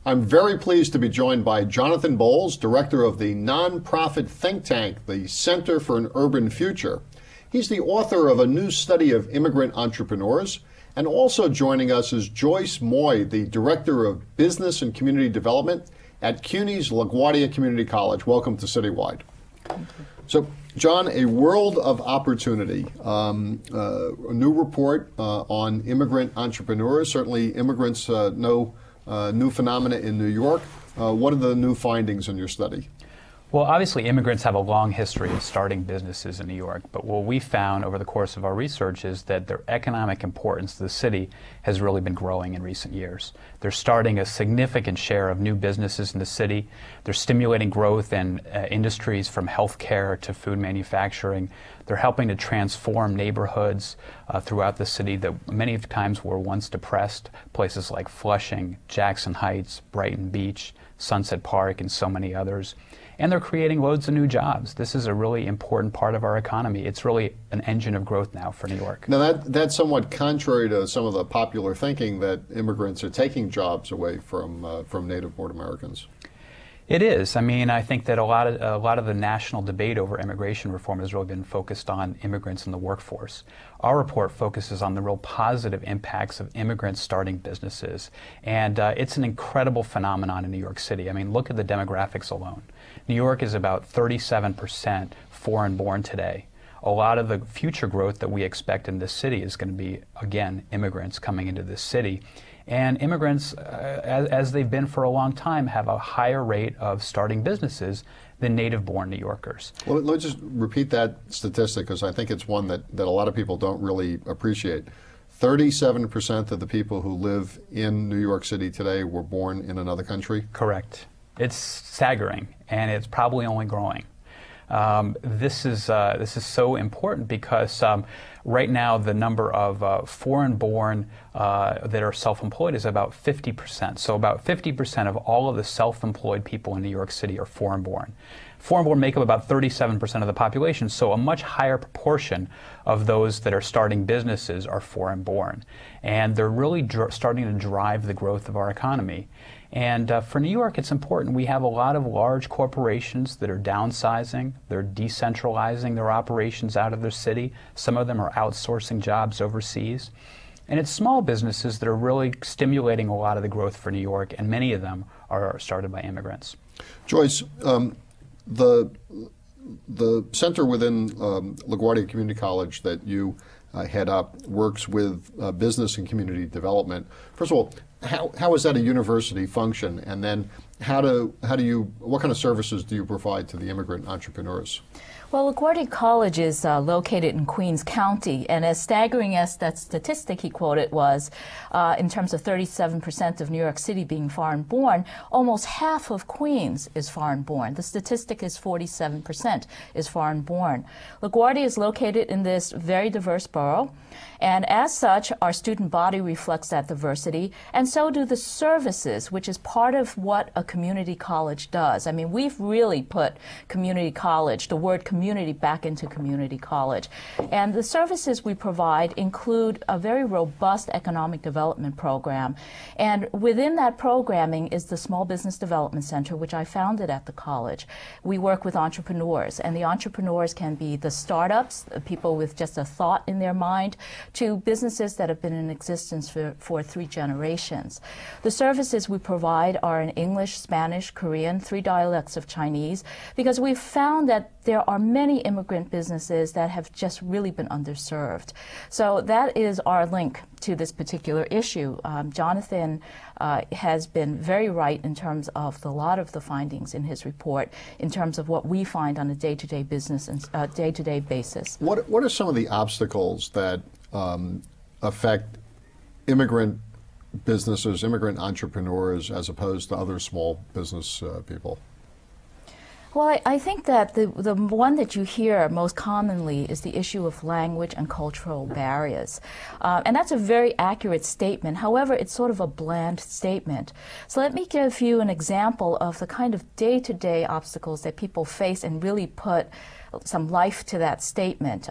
I'm very pleased to be joined by Jonathan Bowles, director of the nonprofit think tank, the Center for an Urban Future. He's the author of a new study of immigrant entrepreneurs. And also joining us is Joyce Moy, the director of business and community development at CUNY's LaGuardia Community College. Welcome to CityWide. So, John, a world of opportunity. A new report on immigrant entrepreneurs. Certainly, immigrants know new phenomena in New York. What are the new findings in your study? Well, obviously, immigrants have a long history of starting businesses in New York, but what we found over the course of our research is that their economic importance to the city has really been growing in recent years. They're starting a significant share of new businesses in the city. They're stimulating growth in industries from healthcare to food manufacturing. They're helping to transform neighborhoods throughout the city that many times were once depressed, places like Flushing, Jackson Heights, Brighton Beach, Sunset Park, and so many others. And they're creating loads of new jobs. This is a really important part of our economy. It's really an engine of growth now for New York. Now that's somewhat contrary to some of the popular thinking that immigrants are taking jobs away from native-born Americans. It is. I mean, I think that a lot of the national debate over immigration reform has really been focused on immigrants in the workforce. Our report focuses on the real positive impacts of immigrants starting businesses, and it's an incredible phenomenon in New York City. I mean, look at the demographics alone. New York is about 37% foreign-born today. A lot of the future growth that we expect in this city is going to be, again, immigrants coming into this city. And immigrants, as they've been for a long time, have a higher rate of starting businesses than native-born New Yorkers. Well, let me just repeat that statistic because I think it's one that a lot of people don't really appreciate. 37% of the people who live in New York City today were born in another country? Correct. It's staggering, and it's probably only growing. This is so important because right now the number of foreign-born that are self-employed is about 50%. So about 50% of all of the self-employed people in New York City are foreign-born. Foreign-born make up about 37% of the population, so a much higher proportion of those that are starting businesses are foreign-born. And they're really starting to drive the growth of our economy. And for New York, it's important. We have a lot of large corporations that are downsizing. They're decentralizing their operations out of their city. Some of them are outsourcing jobs overseas. And it's small businesses that are really stimulating a lot of the growth for New York, and many of them are started by immigrants. Joyce, the center within LaGuardia Community College that you head up works with business and community development. First of all, how is that a university function? And then what kind of services do you provide to the immigrant entrepreneurs? Well, LaGuardia College is located in Queens County, and as staggering as that statistic he quoted was, in terms of 37% of New York City being foreign-born, almost half of Queens is foreign-born. The statistic is 47% is foreign-born. LaGuardia is located in this very diverse borough, and as such, our student body reflects that diversity, and so do the services, which is part of what a community college does. I mean, we've really put community college, the word community, back into community college. And the services we provide include a very robust economic development program. And within that programming is the Small Business Development Center, which I founded at the college. We work with entrepreneurs, and the entrepreneurs can be the startups, people with just a thought in their mind, to businesses that have been in existence for 3 generations. The services we provide are in English, Spanish, Korean, 3 dialects of Chinese, because we've found that there are many immigrant businesses that have just really been underserved. So that is our link to this particular issue. Jonathan has been very right in terms of a lot of the findings in his report, in terms of what we find on a day-to-day business and day-to-day basis. What are some of the obstacles that affect immigrant businesses, immigrant entrepreneurs, as opposed to other small business people? Well, I think that the one that you hear most commonly is the issue of language and cultural barriers. And that's a very accurate statement. However, it's sort of a bland statement. So let me give you an example of the kind of day-to-day obstacles that people face and really put some life to that statement.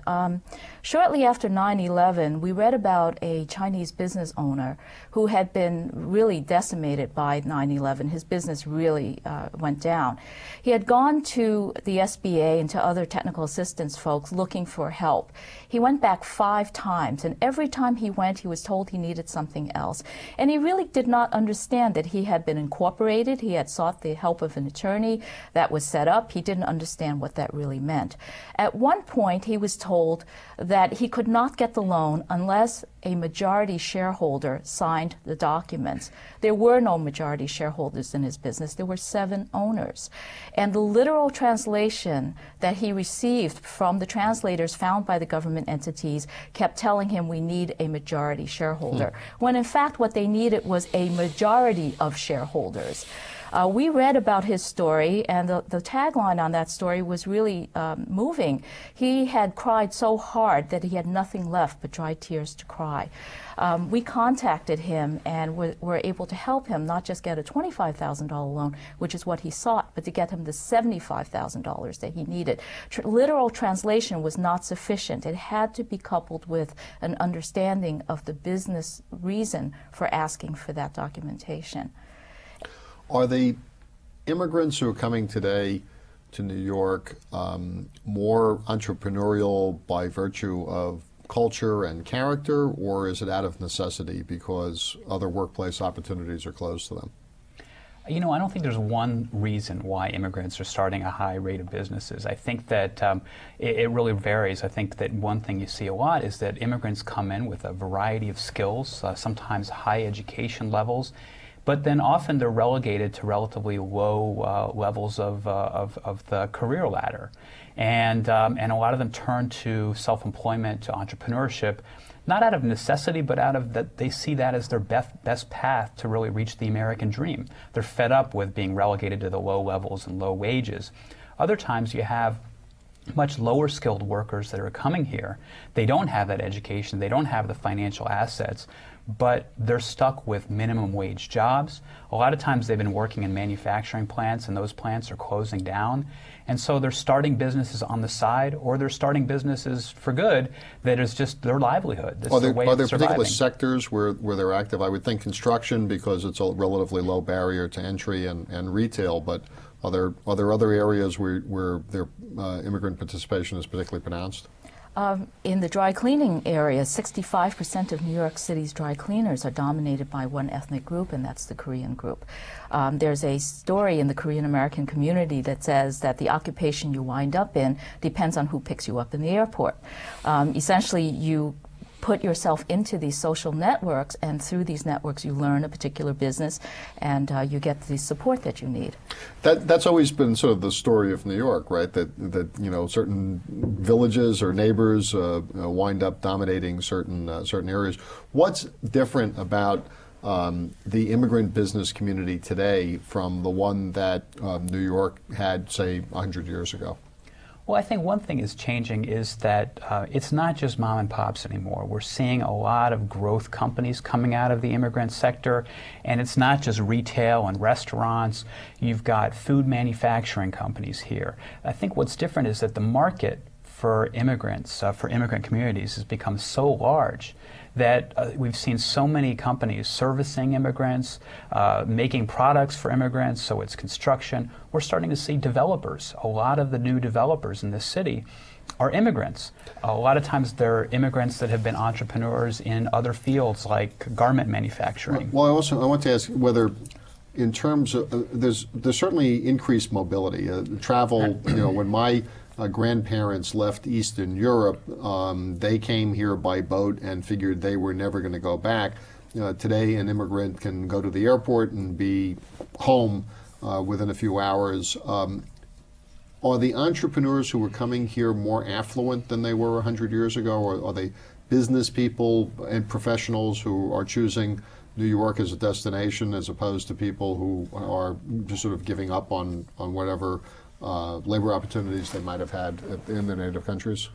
Shortly after 9/11, we read about a Chinese business owner who had been really decimated by 9/11. His business really went down. He had gone to the SBA and to other technical assistance folks looking for help. He went back 5 times, and every time he went, he was told he needed something else. And he really did not understand that he had been incorporated. He had sought the help of an attorney that was set up. He didn't understand what that really meant. At one point, he was told that he could not get the loan unless a majority shareholder signed the documents. There were no majority shareholders in his business. There were 7 owners. And the literal translation that he received from the translators found by the government entities kept telling him, we need a majority shareholder, when in fact what they needed was a majority of shareholders. We read about his story, and the tagline on that story was really moving. He had cried so hard that he had nothing left but dry tears to cry. We contacted him and were able to help him not just get a $25,000 loan, which is what he sought, but to get him the $75,000 that he needed. Literal translation was not sufficient. It had to be coupled with an understanding of the business reason for asking for that documentation. Are the immigrants who are coming today to New York more entrepreneurial by virtue of culture and character, or is it out of necessity because other workplace opportunities are closed to them? You know, I don't think there's one reason why immigrants are starting a high rate of businesses. I think that it really varies. I think that one thing you see a lot is that immigrants come in with a variety of skills, sometimes high education levels, but then often they're relegated to relatively low levels of the career ladder. And a lot of them turn to self-employment, to entrepreneurship, not out of necessity, but out of that they see that as their best path to really reach the American dream. They're fed up with being relegated to the low levels and low wages. Other times you have much lower skilled workers that are coming here. They don't have that education, they don't have the financial assets, but they're stuck with minimum wage jobs. A lot of times they've been working in manufacturing plants, and those plants are closing down. And so they're starting businesses on the side, or they're starting businesses for good that is just their livelihood. This Are is there, their way are of there particular surviving. sectors where they're active? I would think construction, because it's a relatively low barrier to entry, and retail, but are there other areas where their immigrant participation is particularly pronounced? In the dry cleaning area, 65% of New York City's dry cleaners are dominated by one ethnic group, and that's the Korean group. There's a story in the Korean American community that says that the occupation you wind up in depends on who picks you up in the airport. Essentially, you put yourself into these social networks, and through these networks you learn a particular business, and you get the support that you need. That's always been sort of the story of New York, right? That you know, certain villages or neighbors wind up dominating certain areas. What's different about the immigrant business community today from the one that New York had, say, 100 years ago? Well, I think one thing is changing is that it's not just mom and pops anymore. We're seeing a lot of growth companies coming out of the immigrant sector, and it's not just retail and restaurants. You've got food manufacturing companies here. I think what's different is that the market for immigrants, for immigrant communities, has become so large that we've seen so many companies servicing immigrants, making products for immigrants, so it's construction. We're starting to see developers. A lot of the new developers in this city are immigrants. A lot of times they're immigrants that have been entrepreneurs in other fields like garment manufacturing. Well, I want to ask whether, in terms of, there's certainly increased mobility. Travel, you know, when my grandparents left Eastern Europe, they came here by boat and figured they were never going to go back. Today, an immigrant can go to the airport and be home within a few hours. Are the entrepreneurs who are coming here more affluent than they were 100 years ago, or are they business people and professionals who are choosing New York as a destination as opposed to people who are just sort of giving up on whatever labor opportunities they might have had in their native countries?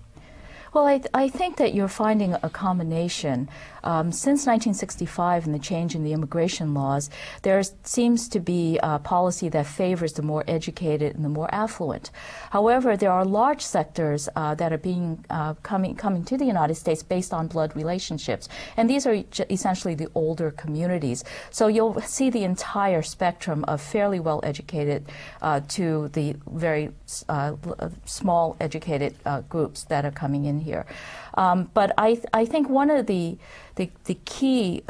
Well, I think that you're finding a combination. Since 1965 and the change in the immigration laws, there seems to be a policy that favors the more educated and the more affluent. However, there are large sectors that are being coming to the United States based on blood relationships, and these are essentially the older communities. So you'll see the entire spectrum of fairly well educated to the very small educated groups that are coming in here. But I think one of the key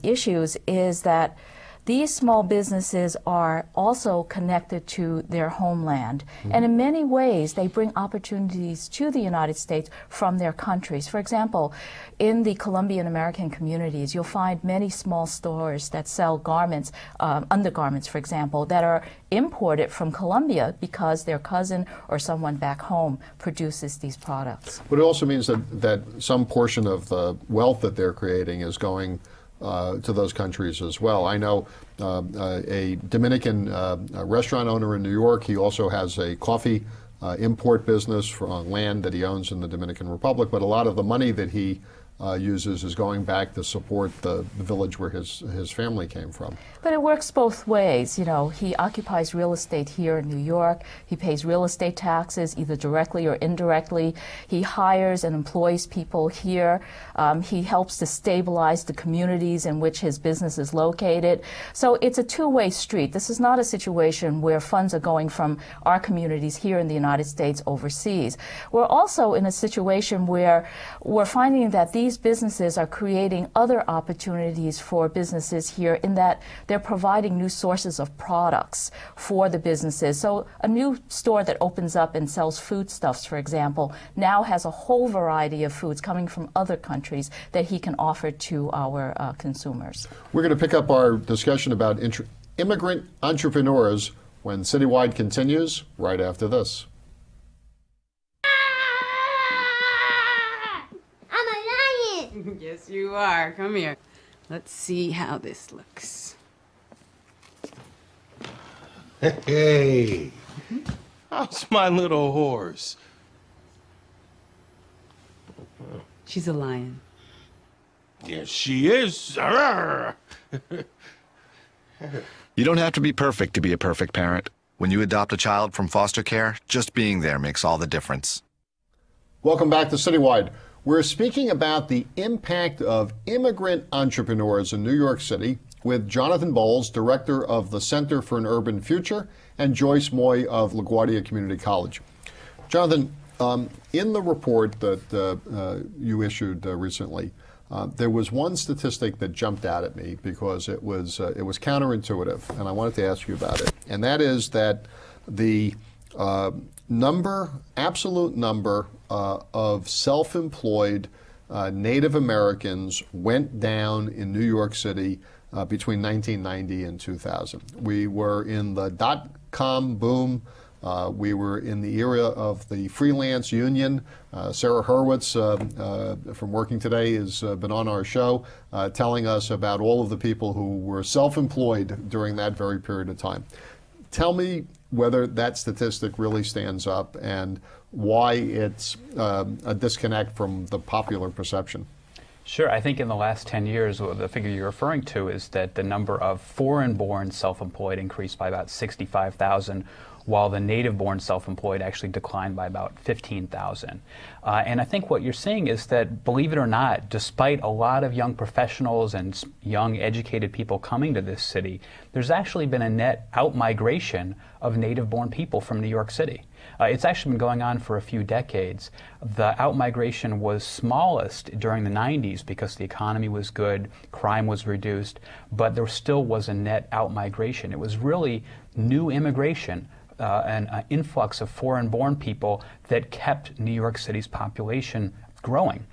issues is that these small businesses are also connected to their homeland. Mm-hmm. And in many ways, they bring opportunities to the United States from their countries. For example, in the Colombian American communities, you'll find many small stores that sell garments, undergarments, for example, that are imported from Colombia because their cousin or someone back home produces these products. But it also means that some portion of the wealth that they're creating is going to those countries as well. I know a Dominican restaurant owner in New York. He also has a coffee import business for land that he owns in the Dominican Republic, but a lot of the money that he uses is going back to support the village where his family came from. But it works both ways. You know, he occupies real estate here in New York. He pays real estate taxes either directly or indirectly. He hires and employs people here. He helps to stabilize the communities in which his business is located. So it's a two-way street. This is not a situation where funds are going from our communities here in the United States overseas. We're also in a situation where we're finding that these businesses are creating other opportunities for businesses here in that they're providing new sources of products for the businesses. So a new store that opens up and sells foodstuffs, for example, now has a whole variety of foods coming from other countries that he can offer to our consumers. We're going to pick up our discussion about immigrant entrepreneurs when CityWide continues right after this. Yes, you are. Come here. Let's see how this looks. Hey, how's my little horse? She's a lion. Yes, she is. You don't have to be perfect to be a perfect parent. When you adopt a child from foster care, just being there makes all the difference. Welcome back to CityWide. We're speaking about the impact of immigrant entrepreneurs in New York City with Jonathan Bowles, director of the Center for an Urban Future, and Joyce Moy of LaGuardia Community College. Jonathan, in the report that you issued recently, there was one statistic that jumped out at me because it was counterintuitive, and I wanted to ask you about it. And that is that the absolute number of self-employed Native Americans went down in New York City between 1990 and 2000. We were in the dot-com boom. We were in the era of the freelance union. Sarah Hurwitz from Working Today has been on our show telling us about all of the people who were self-employed during that very period of time. Tell me whether that statistic really stands up and why it's a disconnect from the popular perception. Sure. I think in the last 10 years, the figure you're referring to is that the number of foreign-born self-employed increased by about 65,000, while the native-born self-employed actually declined by about 15,000. And I think what you're seeing is that, believe it or not, despite a lot of young professionals and young educated people coming to this city, there's actually been a net out-migration of native-born people from New York City. It's actually been going on for a few decades. The out-migration was smallest during the 90s because the economy was good, crime was reduced, but there still was a net out-migration. It was really new immigration, an influx of foreign-born people that kept New York City's population growing.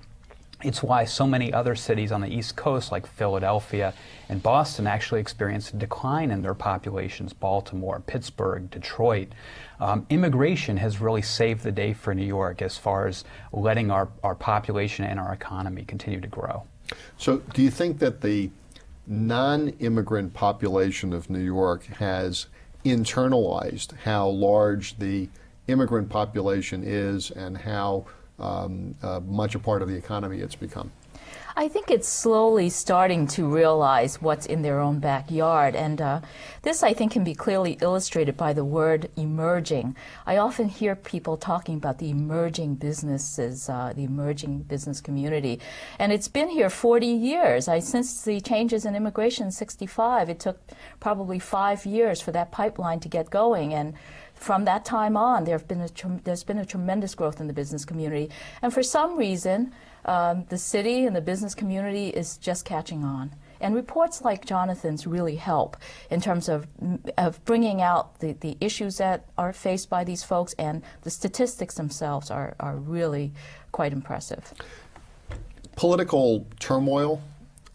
It's why so many other cities on the East Coast, like Philadelphia and Boston, actually experienced a decline in their populations. Baltimore, Pittsburgh, Detroit. Immigration has really saved the day for New York as far as letting our population and our economy continue to grow. So do you think that the non-immigrant population of New York has internalized how large the immigrant population is and how much a part of the economy it's become? I think it's slowly starting to realize what's in their own backyard, and this, I think, can be clearly illustrated by the word emerging. I often hear people talking about the emerging businesses, the emerging business community, and it's been here 40 years. Since the changes in immigration in '65, it took probably 5 years for that pipeline to get going, and from that time on, there's been a tremendous growth in the business community, and for some reason, the city and the business community is just catching on. And reports like Jonathan's really help in terms of bringing out the issues that are faced by these folks, and the statistics themselves are really quite impressive. Political turmoil,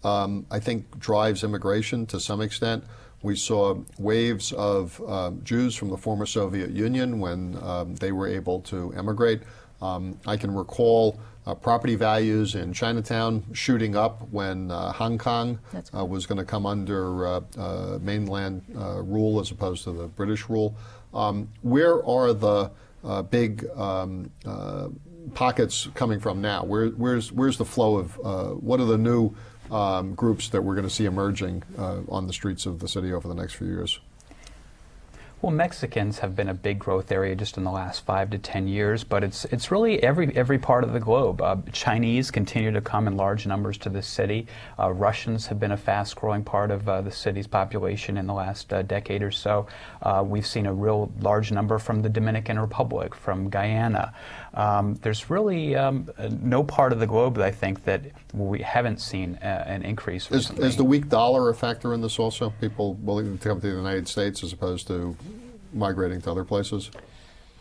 I think, drives immigration to some extent. We saw waves of Jews from the former Soviet Union when they were able to emigrate. I can recall property values in Chinatown shooting up when Hong Kong was going to come under mainland rule as opposed to the British rule. Where are the big pockets coming from now? Where's the flow of, what are the new groups that we're going to see emerging on the streets of the city over the next few years? Well, Mexicans have been a big growth area just in the last 5 to 10 years, but it's really every part of the globe. Chinese continue to come in large numbers to this city. Russians have been a fast-growing part of the city's population in the last decade or so. We've seen a real large number from the Dominican Republic, from Guyana. There's really no part of the globe that I think that we haven't seen an increase recently. Is the weak dollar a factor in this also? People willing to come to the United States as opposed to migrating to other places?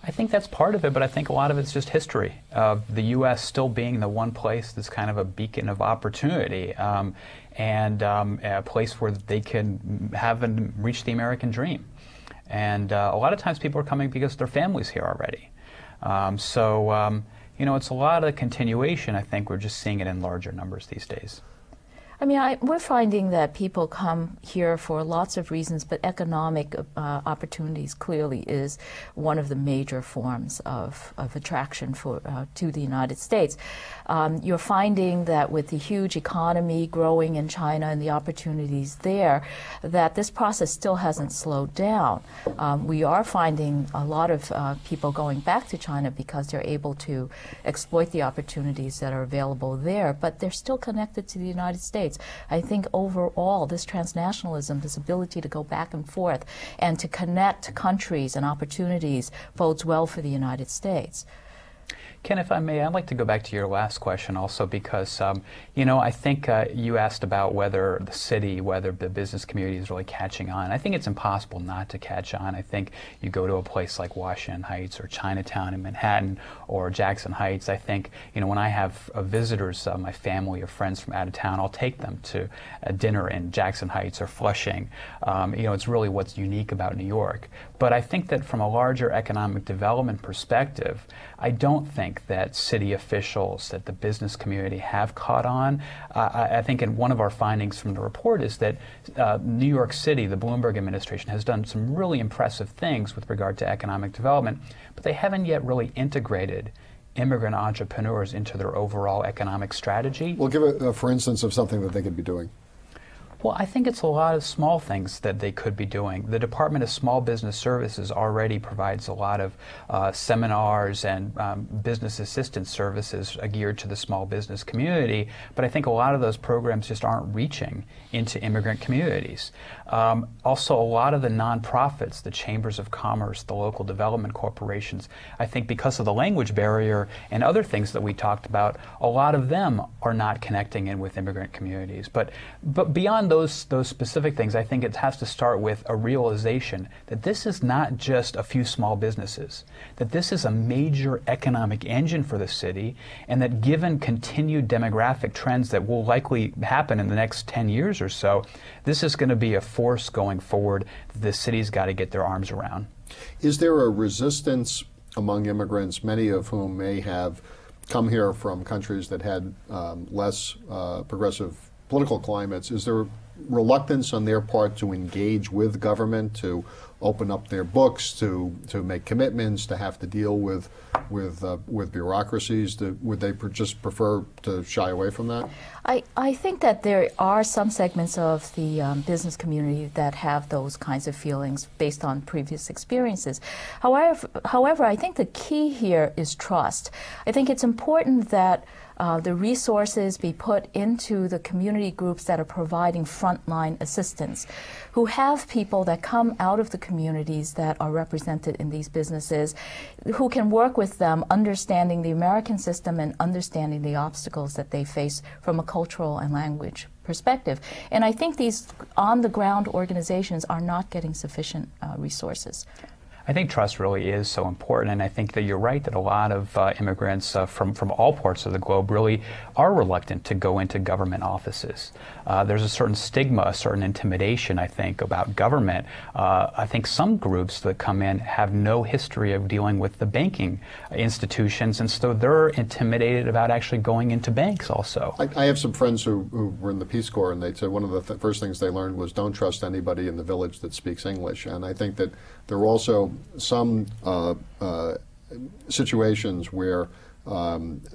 I think that's part of it, but I think a lot of it's just history of the U.S. still being the one place that's kind of a beacon of opportunity, and a place where they can have and reach the American dream. And a lot of times people are coming because their family's here already. You know, it's a lot of continuation. I think we're just seeing it in larger numbers these days. I mean, we're finding that people come here for lots of reasons, but economic opportunities clearly is one of the major forms of attraction to the United States. You're finding that with the huge economy growing in China and the opportunities there, that this process still hasn't slowed down. We are finding a lot of people going back to China because they're able to exploit the opportunities that are available there, but they're still connected to the United States. I think overall, this transnationalism, this ability to go back and forth and to connect countries and opportunities bodes well for the United States. Ken, if I may, I'd like to go back to your last question also because, you know, I think you asked about whether the city, whether the business community is really catching on. I think it's impossible not to catch on. I think you go to a place like Washington Heights or Chinatown in Manhattan or Jackson Heights, I think, you know, when I have visitors, my family or friends from out of town, I'll take them to a dinner in Jackson Heights or Flushing. You know, it's really what's unique about New York. But I think that from a larger economic development perspective, I don't think that city officials, that the business community have caught on. I think in one of our findings from the report is that New York City, the Bloomberg administration, has done some really impressive things with regard to economic development, but they haven't yet really integrated immigrant entrepreneurs into their overall economic strategy. Well, give a for instance of something that they could be doing. Well, I think it's a lot of small things that they could be doing. The Department of Small Business Services already provides a lot of seminars and business assistance services geared to the small business community, but I think a lot of those programs just aren't reaching into immigrant communities. Also, a lot of the nonprofits, the chambers of commerce, the local development corporations, I think because of the language barrier and other things that we talked about, a lot of them are not connecting in with immigrant communities. But beyond those specific things, I think it has to start with a realization that this is not just a few small businesses, that this is a major economic engine for the city, and that given continued demographic trends that will likely happen in the next 10 years or so, this is going to be a force going forward that the city's got to get their arms around. Is there a resistance among immigrants, many of whom may have come here from countries that had less progressive political climates? Is there reluctance on their part to engage with government, to open up their books, to make commitments, to have to deal with bureaucracies? Would they just prefer to shy away from that? I think that there are some segments of the business community that have those kinds of feelings based on previous experiences. However, I think the key here is trust. I think it's important that the resources be put into the community groups that are providing frontline assistance, who have people that come out of the communities that are represented in these businesses, who can work with them, understanding the American system and understanding the obstacles that they face from a cultural and language perspective. And I think these on-the-ground organizations are not getting sufficient resources. I think trust really is so important, and I think that you're right that a lot of immigrants from all parts of the globe really are reluctant to go into government offices. There's a certain stigma, a certain intimidation, I think, about government. I think some groups that come in have no history of dealing with the banking institutions, and so they're intimidated about actually going into banks also. I have some friends who were in the Peace Corps, and they said one of the first things they learned was don't trust anybody in the village that speaks English. And I think that there are also some situations where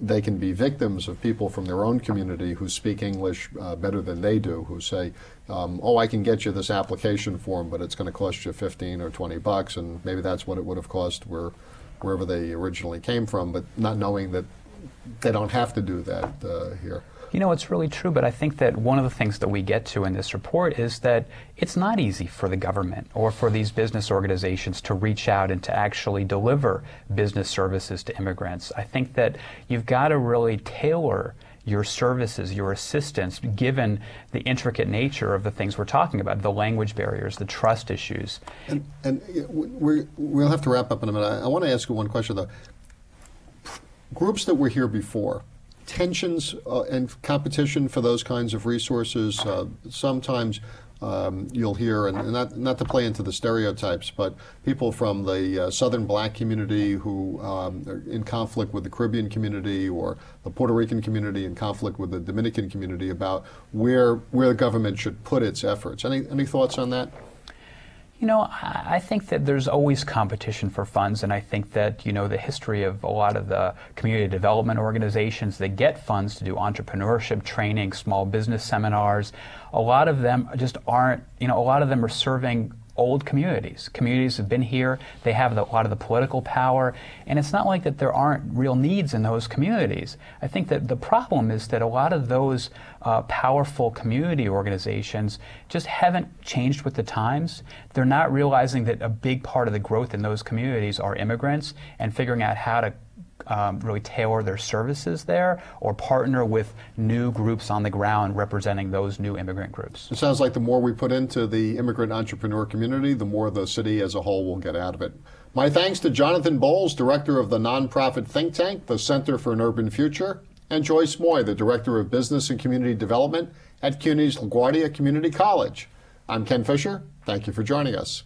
they can be victims of people from their own community who speak English better than they do, who say, oh, I can get you this application form, but it's going to cost you 15 or 20 bucks, and maybe that's what it would have cost wherever they originally came from, but not knowing that they don't have to do that here. You know, it's really true, but I think that one of the things that we get to in this report is that it's not easy for the government or for these business organizations to reach out and to actually deliver business services to immigrants. I think that you've got to really tailor your services, your assistance, given the intricate nature of the things we're talking about, the language barriers, the trust issues. And we'll have to wrap up in a minute. I want to ask you one question, though. Groups that were here before, tensions and competition for those kinds of resources. Sometimes you'll hear, and not to play into the stereotypes, but people from the Southern Black community who are in conflict with the Caribbean community, or the Puerto Rican community in conflict with the Dominican community, about where the government should put its efforts. Any thoughts on that? You know, I think that there's always competition for funds, and I think that, you know, the history of a lot of the community development organizations that get funds to do entrepreneurship training, small business seminars, a lot of them just aren't, you know, a lot of them are serving old communities. Communities have been here, they have a lot of the political power, and it's not like that there aren't real needs in those communities. I think that the problem is that a lot of those powerful community organizations just haven't changed with the times. They're not realizing that a big part of the growth in those communities are immigrants, and figuring out how to really tailor their services there, or partner with new groups on the ground representing those new immigrant groups. It sounds like the more we put into the immigrant entrepreneur community, the more the city as a whole will get out of it. My thanks to Jonathan Bowles, director of the nonprofit think tank, the Center for an Urban Future, and Joyce Moy, the director of business and community development at CUNY's LaGuardia Community College. I'm Ken Fisher. Thank you for joining us.